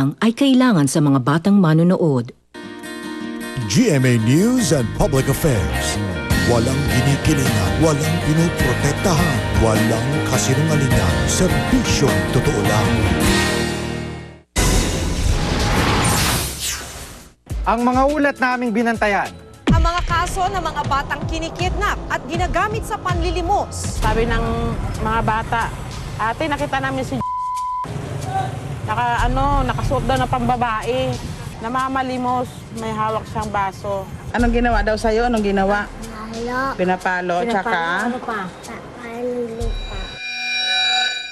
magulang ay kailangan sa mga batang manonood. GMA News and Public Affairs. Walang ginikilingan, walang pinoprotektahan, walang kasinungalingan, serbisyong totoo lang. Ang mga ulat naming binantayan. Ang mga kaso ng mga batang kinikidnap at ginagamit sa panlilimos. Sabi ng mga bata, ate, nakita namin si nakasuot daw na pambabae, namamalimos, may hawak siyang baso. Anong ginawa daw sa'yo? Anong ginawa? Pinapalo. Tsaka?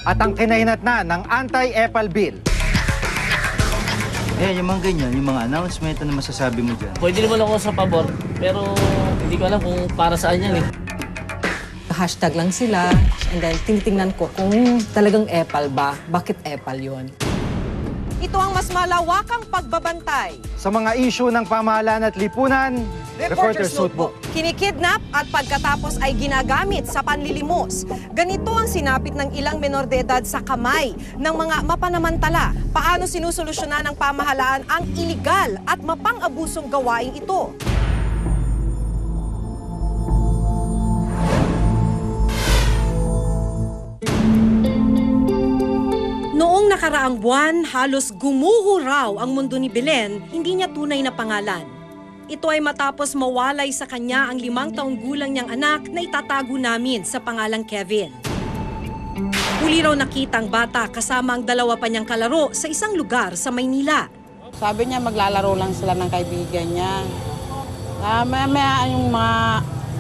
At ang kinahinatnan ng anti-EPAL bill. Yung mga ganyan, yung mga announcement, ano masasabi mo dyan? Pwede naman ako sa pabor, pero hindi ko alam kung para saan yan eh. Hashtag lang sila, and then tinitingnan ko kung talagang EPAL ba, bakit EPAL yon. Ito ang mas malawakang pagbabantay. Sa mga issue ng pamahalaan at lipunan, Reporter's Notebook. Kinikidnap at pagkatapos ay ginagamit sa panlilimos. Ganito ang sinapit ng ilang menor de edad sa kamay ng mga mapanamantala. Paano sinusolusyonan ng pamahalaan ang iligal at mapang-abusong gawaing ito? Noong nakaraang buwan, halos gumuho raw ang mundo ni Belen, hindi niya tunay na pangalan. Ito ay matapos mawalay sa kanya ang 5 taong gulang niyang anak na itatago namin sa pangalang Kevin. Huli raw nakita ang bata kasama ang 2 pa niyang kalaro sa isang lugar sa Maynila. Sabi niya maglalaro lang sila ng kaibigan niya. Maya yung mga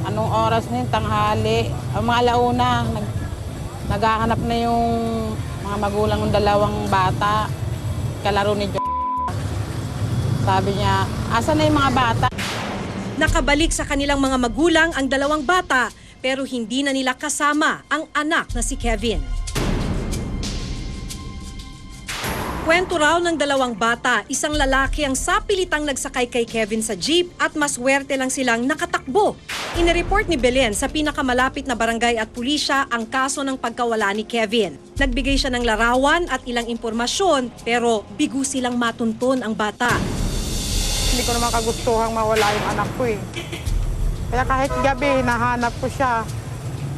anong oras na yun, tanghali, ang mga alauna, naghahanap na yung mga magulang ng 2 bata, kalaro ni Jo. Sabi niya, asan na yung mga bata? Nakabalik sa kanilang mga magulang ang 2 bata pero hindi na nila kasama ang anak na si Kevin. Kwento raw ng 2 bata, isang lalaki ang sapilitang nagsakay kay Kevin sa jeep at maswerte lang silang nakatakbo. Inireport ni Belen sa pinakamalapit na barangay at pulisya ang kaso ng pagkawala ni Kevin. Nagbigay siya ng larawan at ilang impormasyon pero bigo silang matunton ang bata. Hindi ko naman kagustuhang mawala yung anak ko eh. Kaya kahit gabi, hinahanap ko siya.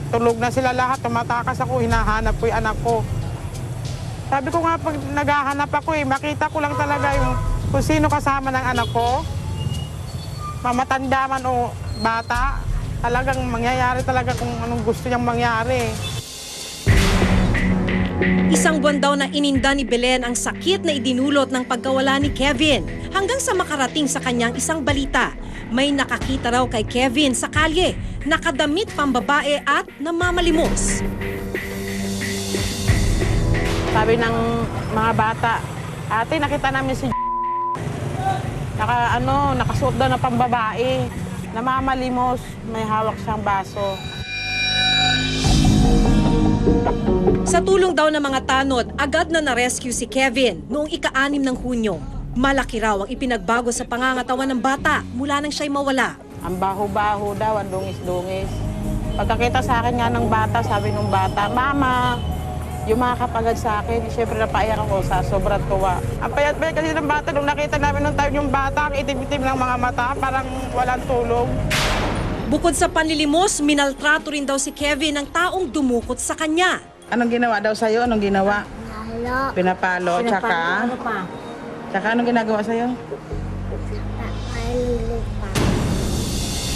Tulog na sila lahat, tumatakas ako, hinahanap ko yung anak ko. Sabi ko nga, pag naghahanap ako makita ko lang talaga yung kung sino kasama ng anak ko. Mamatanda man o bata, talagang mangyayari talaga kung anong gusto niyang mangyari. Isang buwan daw na ininda ni Belen ang sakit na idinulot ng pagkawala ni Kevin hanggang sa makarating sa kanyang isang balita. May nakakita raw kay Kevin sa kalye, nakadamit pambabae at namamalimos. Sabi ng mga bata, ate, nakita namin si nakasuot daw na pambabae, namamalimos, may hawak siyang baso. Sa tulong daw ng mga tanod, agad na na-rescue si Kevin noong ika-6 ng Hunyo. Malaki raw ang ipinagbago sa pangangatawan ng bata mula nang siya'y mawala. Ang baho-baho daw, ang dungis-dungis. Pagkakita sa akin nga ng bata, sabi ng bata, Mama, yung mga kapagad sa akin, siyempre napaiyak ako sa sobrang tuwa. Ang payat-payat kasi ng bata, nung nakita namin nung time yung bata, ang itim-itim ng mga mata, parang walang tulog. Bukod sa panlilimos, minaltrato rin daw si Kevin ng taong dumukot sa kanya. Anong ginawa daw sa'yo? Anong ginawa? Pinapalo. Tsaka? Tsaka anong ginagawa sa'yo?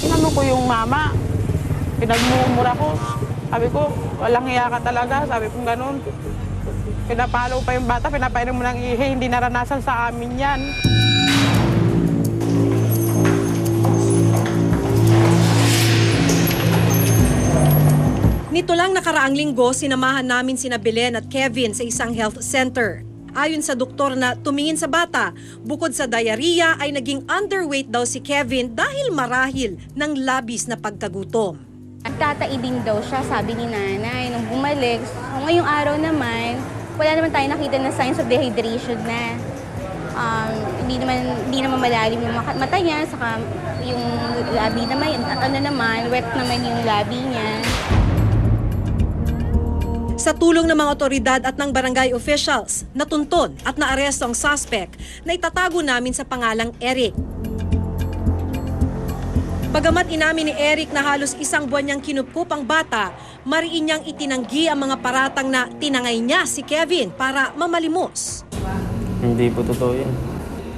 Tinanong ko yung mama, pinagmumura ko. Sabi ko, walang hiya ka talaga. Sabi ko ganun. Pinapalo pa yung bata, pinapainom mo ng ihi. Hindi naranasan sa amin yan. Nito lang nakaraang linggo, sinamahan namin sina Belen at Kevin sa isang health center. Ayon sa doktor na tumingin sa bata, bukod sa diarrhea ay naging underweight daw si Kevin dahil marahil ng labis na pagkagutom. Nagtataibing daw siya, sabi ni nanay, nung bumalik. So, ngayong araw naman, wala naman tayo nakita na signs of dehydration na. Hindi naman malalim yung mata niya, saka yung labi naman, wet naman yung labi niya. Sa tulong ng mga otoridad at ng barangay officials, natuntun at naaresto ang suspect na itatago namin sa pangalang Eric. Bagamat inamin ni Eric na halos isang buwan niyang kinupkup ang bata, mariin niyang itinanggi ang mga paratang na tinangay niya si Kevin para mamalimos. Hindi po totoo yun.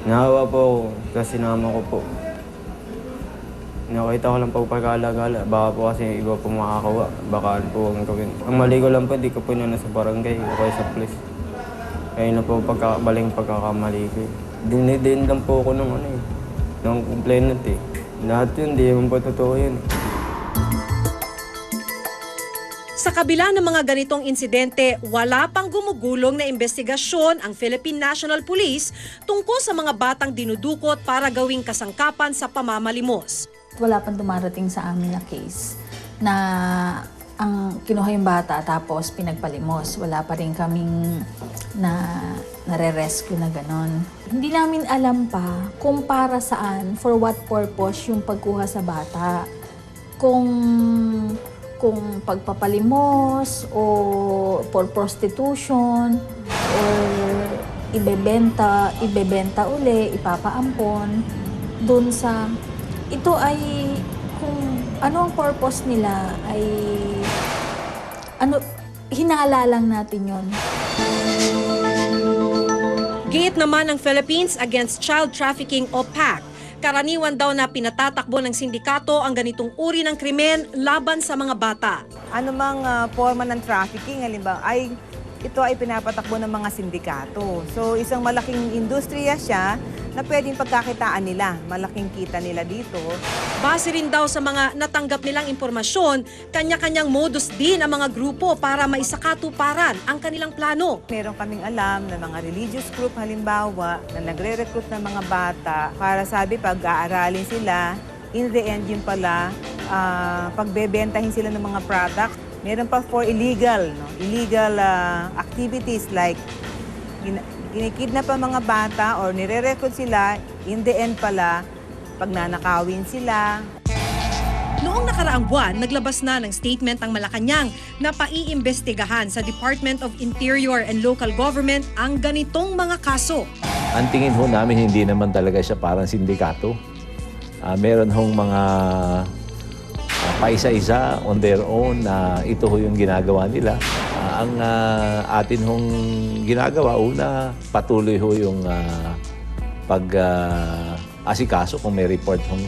Nahawa po ako kasi sinama ko po. Nakita ko lang po pagkaalagala. Baka po kasi iba po makakawa. Baka po ang gawin. Ang mali ko lang po, di ko po na sa barangay o kaya sa police. Kaya na po baling pagkakamali ko. Dinidin lang po ako ng complainant eh. Lahat yun, di naman po totoo yun. Sa kabila ng mga ganitong insidente, wala pang gumugulong na investigasyon ang Philippine National Police tungkol sa mga batang dinudukot para gawing kasangkapan sa pamamalimos. Wala pang dumarating sa amin na case na ang kinuha yung bata tapos pinagpalimos. Wala pa rin kaming nare-rescue na ganon. Hindi namin alam pa kung para saan, for what purpose yung pagkuha sa bata. Kung pagpapalimos o for prostitution or ibebenta uli, ipapaampon dun sa ito ay kung ano ang purpose nila ay hinala lang natin yon. Giit naman ng Philippines Against Child Trafficking o PAC. Karaniwan daw na pinatatakbo ng sindikato ang ganitong uri ng krimen laban sa mga bata. Ano mang forma ng trafficking, halimbawa, ito ay pinapatakbo ng mga sindikato. So isang malaking industriya siya na pwedeng pagkakitaan nila, malaking kita nila dito. Base rin daw sa mga natanggap nilang impormasyon, kanya-kanyang modus din ang mga grupo para maisakatuparan ang kanilang plano. Meron kaming alam na mga religious group halimbawa na nagre-recruit ng mga bata para sabi pag-aaralin sila, in the end yung pala pagbebentahin sila ng mga products. Meron pa for illegal activities like kinikidnap ang mga bata or nire-recruit sila, in the end pala, pagnanakawin sila. Noong nakaraang buwan, naglabas na ng statement ang Malacanang na paiimbestigahan sa Department of Interior and Local Government ang ganitong mga kaso. Ang tingin ho namin hindi naman talaga siya parang sindikato. Meron hong mga paisa-isa on their own na ito ho yung ginagawa nila. Ang atin hong ginagawa, una, patuloy ho yung pag-asikaso kung may report hong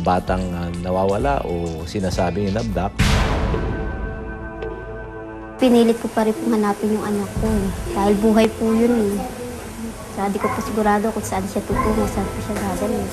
batang nawawala o sinasabing inabduct. Pinilit ko pa rin pong hanapin yung anak ko dahil buhay po yun eh. Kaya di ko pa sigurado kung saan siya tutungo, saan po siya gagawin.